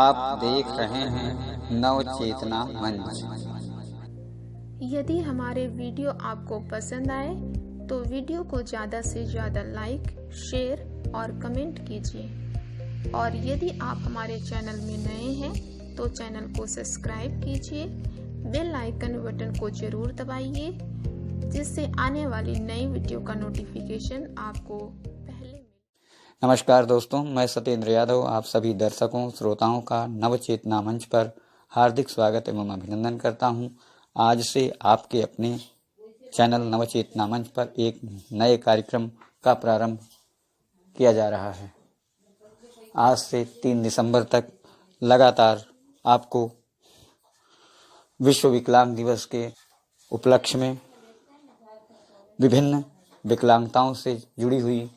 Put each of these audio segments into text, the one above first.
आप देख रहे हैं नव चेतना मंच। यदि हमारे वीडियो आपको पसंद आए तो वीडियो को ज़्यादा से ज़्यादा लाइक, शेयर और कमेंट कीजिए। और यदि आप हमारे चैनल में नए हैं तो चैनल को सब्सक्राइब कीजिए, बेल आइकन बटन को ज़रूर दबाइए, जिससे आने वाली नई वीडियो का नोटिफिकेशन आपको पहले मिले। नमस्कार दोस्तों, मैं सत्येंद्र यादव आप सभी दर्शकों श्रोताओं का नव चेतना मंच पर हार्दिक स्वागत एवं अभिनंदन करता हूं। आज से आपके अपने चैनल नव चेतना मंच पर एक नए कार्यक्रम का प्रारंभ किया जा रहा है। आज से 3 दिसंबर तक लगातार आपको विश्व विकलांग दिवस के उपलक्ष्य में विभिन्न विकलांगताओं से जुड़ी हुई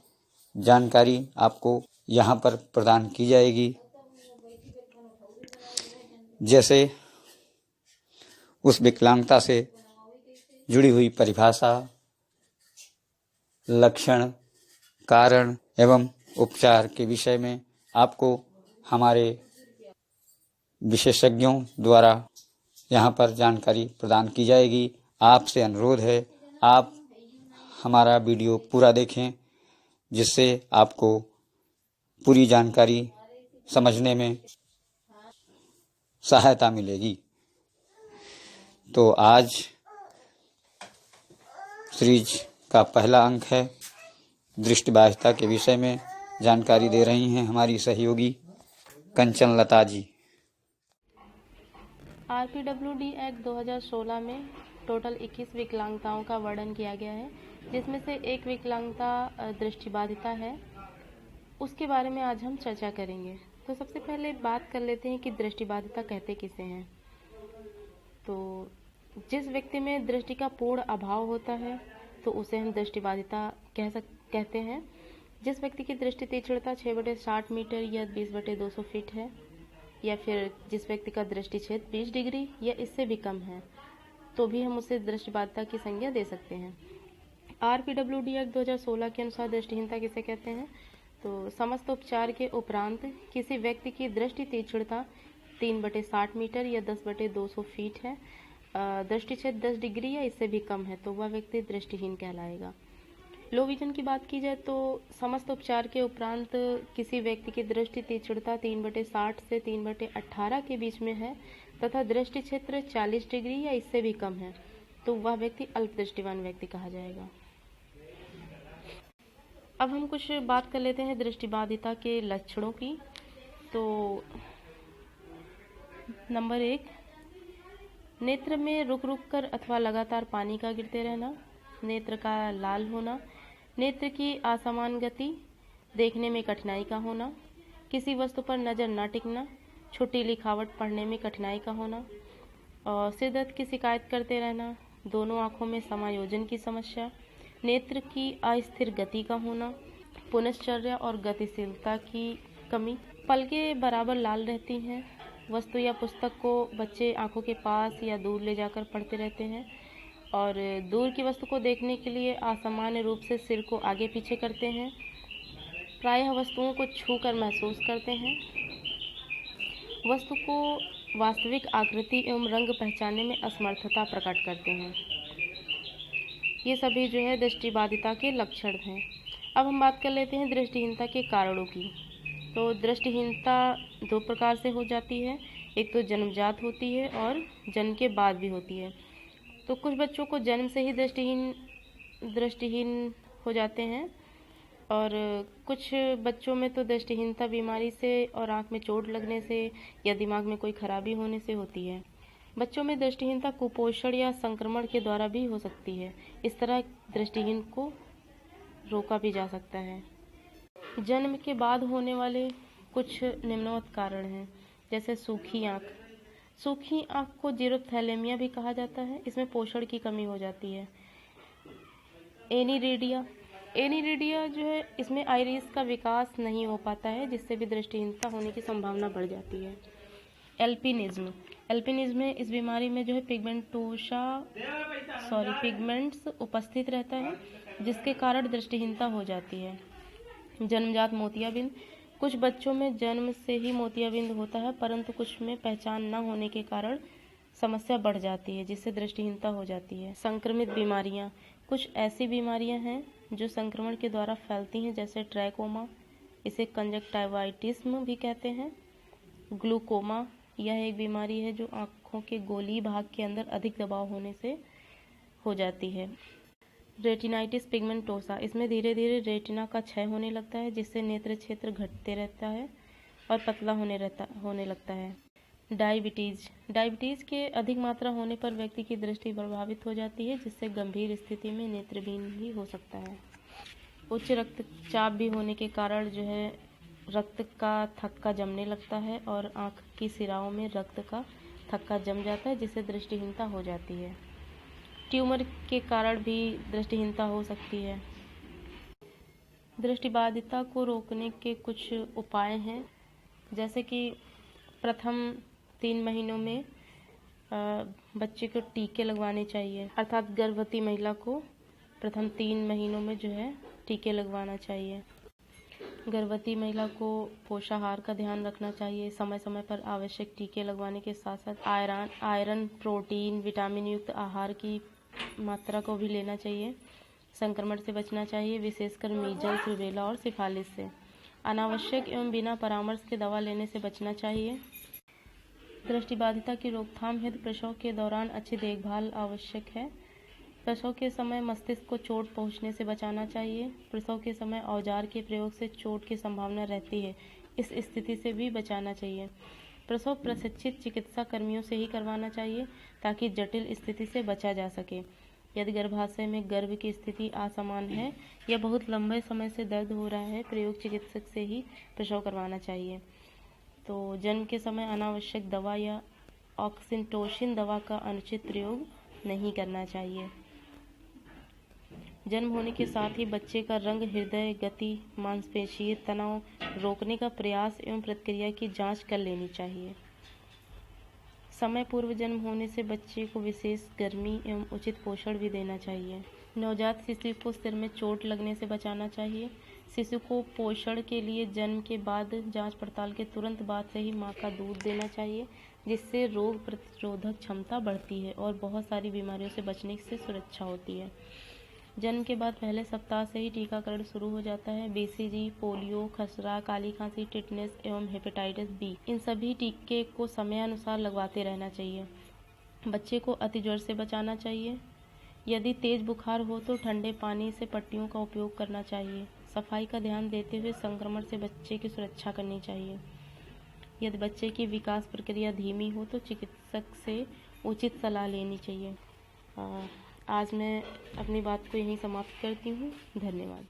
जानकारी आपको यहाँ पर प्रदान की जाएगी। जैसे उस विकलांगता से जुड़ी हुई परिभाषा, लक्षण, कारण एवं उपचार के विषय में आपको हमारे विशेषज्ञों द्वारा यहाँ पर जानकारी प्रदान की जाएगी। आपसे अनुरोध है आप हमारा वीडियो पूरा देखें, जिससे आपको पूरी जानकारी समझने में सहायता मिलेगी। तो आज सीरीज का पहला अंक है। दृष्टिबाधिता के विषय में जानकारी दे रही हैं हमारी सहयोगी कंचन लता जी। RPWD एक्ट 2016 में टोटल 21 विकलांगताओं का वर्णन किया गया है, जिसमें से एक विकलांगता दृष्टिबाधिता है। उसके बारे में आज हम चर्चा करेंगे। तो सबसे पहले बात कर लेते हैं कि दृष्टिबाधिता कहते किसे हैं। तो जिस व्यक्ति में दृष्टि का पूर्ण अभाव होता है तो उसे हम दृष्टिबाधिता कहते हैं। जिस व्यक्ति की दृष्टि तीक्ष्णता 6/60 मीटर या 20/200 फीट है, या फिर जिस व्यक्ति का दृष्टि क्षेत्र 20 डिग्री या इससे भी कम है, तो भी हम उसे दृष्टिबाधिता की संज्ञा दे सकते हैं। RPWD एक्ट 2016 के अनुसार दृष्टिहीनता किसे कहते हैं? तो समस्त उपचार के उपरांत किसी व्यक्ति की दृष्टि तीक्ष्णता 3/60 मीटर या 10/200 फीट है, दृष्टि क्षेत्र 10 डिग्री या इससे भी कम है, तो वह व्यक्ति दृष्टिहीन कहलाएगा। लो विजन की बात की जाए तो समस्त उपचार के उपरांत किसी व्यक्ति की दृष्टि तीक्ष्णता 3/60 से 3/18 के बीच में है तथा दृष्टि क्षेत्र 40 डिग्री या इससे भी कम है, तो वह व्यक्ति अल्पदृष्टिवान व्यक्ति कहा जाएगा। अब हम कुछ बात कर लेते हैं दृष्टिबाधिता के लक्षणों की। तो नंबर 1, नेत्र में रुक रुक कर अथवा लगातार पानी का गिरते रहना, नेत्र का लाल होना, नेत्र की असमान गति, देखने में कठिनाई का होना, किसी वस्तु पर नज़र न टिकना, छोटी लिखावट पढ़ने में कठिनाई का होना, और सिर दर्द की शिकायत करते रहना, दोनों आँखों में समायोजन की समस्या, नेत्र की अस्थिर गति का होना, पुनश्चर्या और गतिशीलता की कमी, पलकें बराबर लाल रहती हैं, वस्तु या पुस्तक को बच्चे आंखों के पास या दूर ले जाकर पढ़ते रहते हैं, और दूर की वस्तु को देखने के लिए असामान्य रूप से सिर को आगे पीछे करते हैं, प्रायः वस्तुओं को छूकर महसूस करते हैं, वस्तु को वास्तविक आकृति एवं रंग पहचानने में असमर्थता प्रकट करते हैं। ये सभी जो है दृष्टिबाधिता के लक्षण हैं। अब हम बात कर लेते हैं दृष्टिहीनता के कारणों की। तो दृष्टिहीनता 2 प्रकार से हो जाती है, एक तो जन्मजात होती है और जन्म के बाद भी होती है। तो कुछ बच्चों को जन्म से ही दृष्टिहीन हो जाते हैं, और कुछ बच्चों में तो दृष्टिहीनता बीमारी से और आँख में चोट लगने से या दिमाग में कोई खराबी होने से होती है। बच्चों में दृष्टिहीनता कुपोषण या संक्रमण के द्वारा भी हो सकती है। इस तरह दृष्टिहीन को रोका भी जा सकता है। जन्म के बाद होने वाले कुछ निम्नवत कारण हैं, जैसे सूखी आँख। सूखी आँख को जीरोप्थैलेमिया भी कहा जाता है। इसमें पोषण की कमी हो जाती है। एनीरिडिया जो है, इसमें आइरिस का विकास नहीं हो पाता है, जिससे भी दृष्टिहीनता होने की संभावना बढ़ जाती है। एल्पिनिज्म में इस बीमारी में जो है पिगमेंट्स उपस्थित रहता है, जिसके कारण दृष्टिहीनता हो जाती है। जन्मजात मोतियाबिंद कुछ बच्चों में जन्म से ही मोतियाबिंद होता है, परंतु कुछ में पहचान न होने के कारण समस्या बढ़ जाती है, जिससे दृष्टिहीनता हो जाती है। संक्रमित बीमारियां, कुछ ऐसी बीमारियां हैं जो संक्रमण के द्वारा फैलती हैं, जैसे ट्रैकोमा, इसे कंजक्टिवाइटिस्म भी कहते हैं। ग्लूकोमा, यह एक बीमारी है जो आँखों के गोलीय भाग के अंदर अधिक दबाव होने से हो जाती है। रेटिनाइटिस पिगमेंटोसा, इसमें धीरे धीरे रेटिना का क्षय होने लगता है, जिससे नेत्र क्षेत्र घटते रहता है और पतला होने लगता है। डायबिटीज़ के अधिक मात्रा होने पर व्यक्ति की दृष्टि प्रभावित हो जाती है, जिससे गंभीर स्थिति में नेत्रहीन भी हो सकता है। उच्च रक्तचाप भी होने के कारण जो है रक्त का थक्का जमने लगता है और आँख की सिराओं में रक्त का थक्का जम जाता है, जिससे दृष्टिहीनता हो जाती है। ट्यूमर के कारण भी दृष्टिहीनता हो सकती है। दृष्टिबाधिता को रोकने के कुछ उपाय हैं, जैसे कि प्रथम 3 महीनों में बच्चे को टीके लगवाने चाहिए, अर्थात गर्भवती महिला को प्रथम 3 महीनों में जो है टीके लगवाना चाहिए। गर्भवती महिला को पोषाहार का ध्यान रखना चाहिए। समय समय पर आवश्यक टीके लगवाने के साथ साथ आयरन, प्रोटीन, विटामिन युक्त आहार की मात्रा को भी लेना चाहिए। संक्रमण से बचना चाहिए, विशेषकर मीजल्स, रूबेला और सिफालिस से। अनावश्यक एवं बिना परामर्श के दवा लेने से बचना चाहिए। दृष्टिबाधिता की रोकथाम हेतु प्रसव के दौरान अच्छी देखभाल आवश्यक है। प्रसव के समय मस्तिष्क को चोट पहुंचने से बचाना चाहिए। प्रसव के समय औजार के प्रयोग से चोट की संभावना रहती है, इस स्थिति से भी बचाना चाहिए। प्रसव प्रशिक्षित चिकित्सा कर्मियों से ही करवाना चाहिए ताकि जटिल स्थिति से बचा जा सके। यदि गर्भाशय में गर्भ की स्थिति असमान है या बहुत लंबे समय से दर्द हो रहा है, प्रयोग चिकित्सक से ही प्रसव करवाना चाहिए। तो जन्म के समय अनावश्यक दवा या ऑक्सिटोसिन दवा का अनुचित प्रयोग नहीं करना चाहिए। जन्म होने के साथ ही बच्चे का रंग, हृदय गति, मांसपेशीय तनाव रोकने का प्रयास एवं प्रक्रिया की जांच कर लेनी चाहिए। समय पूर्व जन्म होने से बच्चे को विशेष गर्मी एवं उचित पोषण भी देना चाहिए। नवजात शिशु को सिर में चोट लगने से बचाना चाहिए। शिशु को पोषण के लिए जन्म के बाद जांच पड़ताल के तुरंत बाद से ही मां का दूध देना चाहिए, जिससे रोग प्रतिरोधक क्षमता बढ़ती है और बहुत सारी बीमारियों से बचने से सुरक्षा होती है। जन्म के बाद पहले सप्ताह से ही टीकाकरण शुरू हो जाता है। BCG, पोलियो, खसरा, काली खांसी, टिटनेस एवं हेपेटाइटिस B, इन सभी टीके को समयानुसार लगवाते रहना चाहिए। बच्चे को अति ज्वर से बचाना चाहिए। यदि तेज बुखार हो तो ठंडे पानी से पट्टियों का उपयोग करना चाहिए। सफाई का ध्यान देते हुए संक्रमण से बच्चे की सुरक्षा करनी चाहिए। यदि बच्चे की विकास प्रक्रिया धीमी हो तो चिकित्सक से उचित सलाह लेनी चाहिए। आज मैं अपनी बात को यहीं समाप्त करती हूँ। धन्यवाद।